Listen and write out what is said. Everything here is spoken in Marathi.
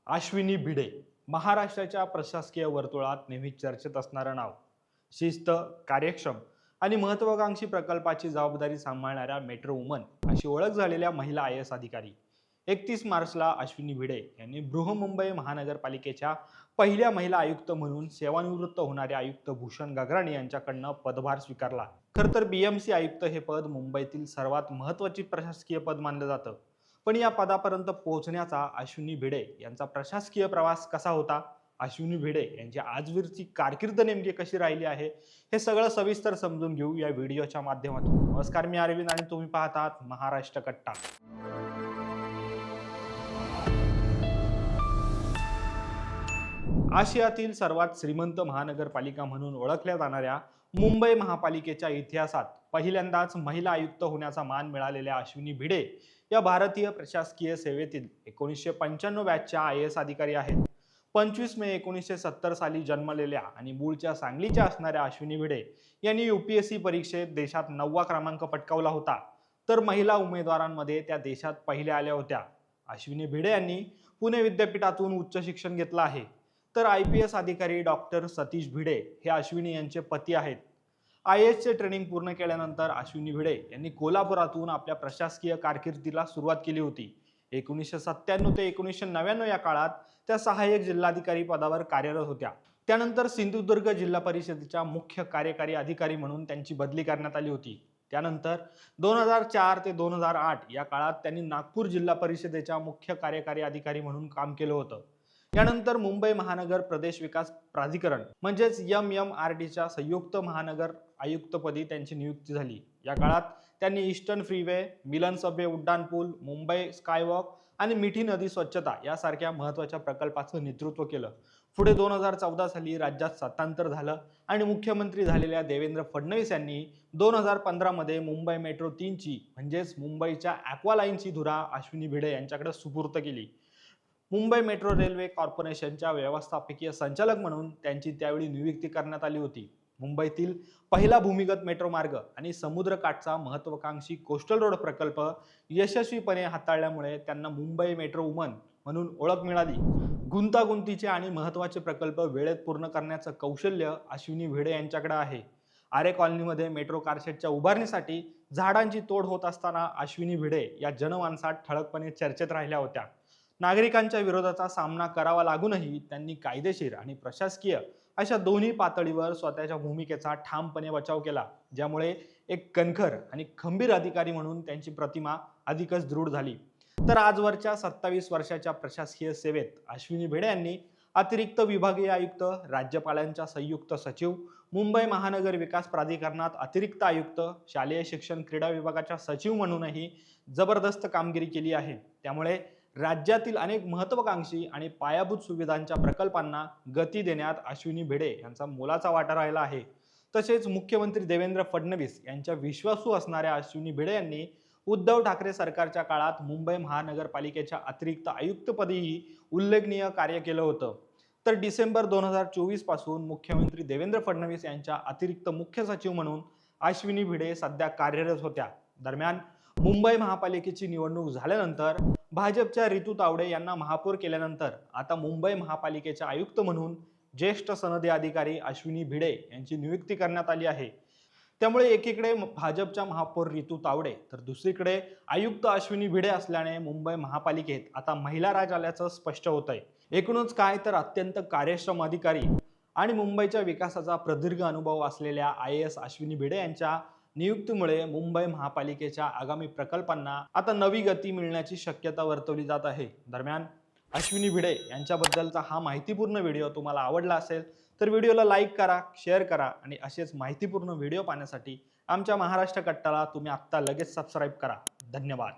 अश्विनी भिडे महाराष्ट्राच्या प्रशासकीय वर्तुळात नेहमी चर्चेत असणारं नाव. शिस्त, कार्यक्षम आणि महत्त्वाकांक्षी प्रकल्पाची जबाबदारी सांभाळणाऱ्या मेट्रो वुमन अशी ओळख झालेल्या महिला IAS अधिकारी. 31 मार्चला अश्विनी भिडे यांनी बृहन्मुंबई महानगरपालिकेच्या पहिल्या महिला आयुक्त म्हणून सेवानिवृत्त होणारे आयुक्त भूषण गगराणी यांच्याकडनं पदभार स्वीकारला. खरं तर BMC आयुक्त हे पद मुंबईतील सर्वात महत्त्वाची प्रशासकीय पद मानलं जातं. पण या पदापर्यंत पोहोचण्याचा अश्विनी भिडे यांचा प्रशासकीय प्रवास कसा होता, अश्विनी भिडे यांची आजवरची कारकीर्द नेमकी कशी राहिली आहे, हे सगळं सविस्तर समजून घेऊ या व्हिडिओच्या माध्यमातून. नमस्कार, मी अरविंद आणि तुम्ही पाहत आहात महाराष्ट्र कट्टा. आशियातील सर्वात श्रीमंत महानगरपालिका म्हणून ओळखल्या जाणाऱ्या मुंबई महापालिकेच्या इतिहासात पहिल्यांदाच महिला आयुक्त होण्याचा मान मिळालेल्या अश्विनी भिडे या भारतीय प्रशासकीय सेवेतील 1995 बॅचच्या IAS अधिकारी आहेत. 25 मे 1970 साली जन्मलेल्या आणि मूळच्या सांगलीच्या असणाऱ्या अश्विनी भिडे यांनी UPSC परीक्षेत देशात 9वा क्रमांक पटकावला होता, तर महिला उमेदवारांमध्ये त्या देशात पहिल्या आल्या होत्या. अश्विनी भिडे यांनी पुणे विद्यापीठातून उच्च शिक्षण घेतलं आहे. तर IPS अधिकारी डॉक्टर सतीश भिडे हे अश्विनी यांचे पती आहेत. IAS चे ट्रेनिंग पूर्ण केल्यानंतर अश्विनी भिडे यांनी कोल्हापुरातून आपल्या प्रशासकीय कारकिर्दीला सुरुवात केली होती. 1997 ते 1999 या काळात त्या सहाय्यक जिल्हाधिकारी पदावर कार्यरत होत्या. त्यानंतर सिंधुदुर्ग जिल्हा परिषदेच्या मुख्य कार्यकारी अधिकारी म्हणून त्यांची बदली करण्यात आली होती. त्यानंतर 2004 ते 2008 या काळात त्यांनी नागपूर जिल्हा परिषदेच्या मुख्य कार्यकारी अधिकारी म्हणून काम केलं होतं. यानंतर मुंबई महानगर प्रदेश विकास प्राधिकरण म्हणजेच MMRDच्या संयुक्त महानगर आयुक्तपदी त्यांची नियुक्ती झाली. या काळात त्यांनी ईस्टर्न फ्रीवे, मिलन सबवे उड्डाणपूल, मुंबई स्कायवॉक आणि मिठी नदी स्वच्छता यासारख्या महत्त्वाच्या प्रकल्पाचं नेतृत्व केलं. पुढे 2014 साली राज्यात सत्तांतर झालं आणि मुख्यमंत्री झालेल्या देवेंद्र फडणवीस यांनी 2015 मध्ये मुंबई मेट्रो 3ची म्हणजेच मुंबईच्या ॲक्वा लाईनची धुरा अश्विनी भिडे यांच्याकडे सुपूर्द केली. मुंबई मेट्रो रेल्वे कॉर्पोरेशनच्या व्यवस्थापकीय संचालक म्हणून त्यांची त्यावेळी नियुक्ती करण्यात आली होती. मुंबईतील पहिला भूमिगत मेट्रो मार्ग आणि समुद्रकाठचा महत्त्वाकांक्षी कोस्टल रोड प्रकल्प यशस्वीपणे हाताळल्यामुळे त्यांना मुंबई मेट्रो वुमन म्हणून ओळख मिळाली. गुंतागुंतीचे आणि महत्त्वाचे प्रकल्प वेळेत पूर्ण करण्याचं कौशल्य अश्विनी भिडे यांच्याकडे आहे. आरे कॉलनीमध्ये मेट्रो कारशेडच्या उभारणीसाठी झाडांची तोड होत असताना अश्विनी भिडे या जनमानसात ठळकपणे चर्चेत राहिल्या होत्या. नागरिकांच्या विरोधाचा सामना करावा लागूनही त्यांनी कायदेशीर आणि प्रशासकीय अशा दोन्ही पातळीवर स्वतःच्या भूमिकेचा ठामपणे बचाव केला, ज्यामुळे एक कणखर आणि खंबीर अधिकारी म्हणून त्यांची प्रतिमा अधिकच दृढ झाली. तर आजवरच्या 27 वर्षाच्या प्रशासकीय सेवेत अश्विनी भिडे यांनी अतिरिक्त विभागीय आयुक्त, राज्यपालांच्या संयुक्त सचिव, मुंबई महानगर विकास प्राधिकरणात अतिरिक्त आयुक्त, शालेय शिक्षण क्रीडा विभागाच्या सचिव म्हणूनही जबरदस्त कामगिरी केली आहे. त्यामुळे राज्यातील अनेक महत्त्वाकांक्षी आणि पायाभूत सुविधांच्या प्रकल्पांना गती देण्यात अश्विनी भिडे यांचा मोलाचा वाटा राहिला आहे. तसेच मुख्यमंत्री देवेंद्र फडणवीस यांच्या विश्वासू असणाऱ्या अश्विनी भिडे यांनी उद्धव ठाकरे सरकारच्या काळात मुंबई महानगरपालिकेच्या अतिरिक्त आयुक्तपदीही उल्लेखनीय कार्य केलं होतं. तर डिसेंबर 2024 पासून मुख्यमंत्री देवेंद्र फडणवीस यांच्या अतिरिक्त मुख्य सचिव म्हणून अश्विनी भिडे सध्या कार्यरत होत्या. दरम्यान मुंबई महापालिकेची निवडणूक झाल्यानंतर भाजपच्या रितू तावडे यांना महापौर केल्यानंतर आता मुंबई महापालिकेच्या आयुक्त म्हणून ज्येष्ठ सनदी अधिकारी अश्विनी भिडे यांची नियुक्ती करण्यात आली आहे. त्यामुळे एकीकडे भाजपच्या महापौर रितू तावडे तर दुसरीकडे आयुक्त अश्विनी भिडे असल्याने मुंबई महापालिकेत आता महिला राज आल्याचं स्पष्ट होत आहे. एकूणच काय तर अत्यंत कार्यक्षम अधिकारी आणि मुंबईच्या विकासाचा प्रदीर्घ अनुभव असलेल्या IAS अश्विनी भिडे यांच्या नियुक्तीमुळे मुंबई महापालिकेच्या आगामी प्रकल्पांना आता नवी गती मिळण्याची शक्यता वर्तवली जात आहे. दरम्यान अश्विनी भिडे यांच्याबद्दलचा हा माहितीपूर्ण व्हिडिओ तुम्हाला आवडला असेल तर व्हिडिओला लाईक करा, शेअर करा आणि असेच माहितीपूर्ण व्हिडिओ पाहण्यासाठी आमच्या महाराष्ट्र कट्टाला तुम्ही आत्ता लगेच सबस्क्राईब करा. धन्यवाद.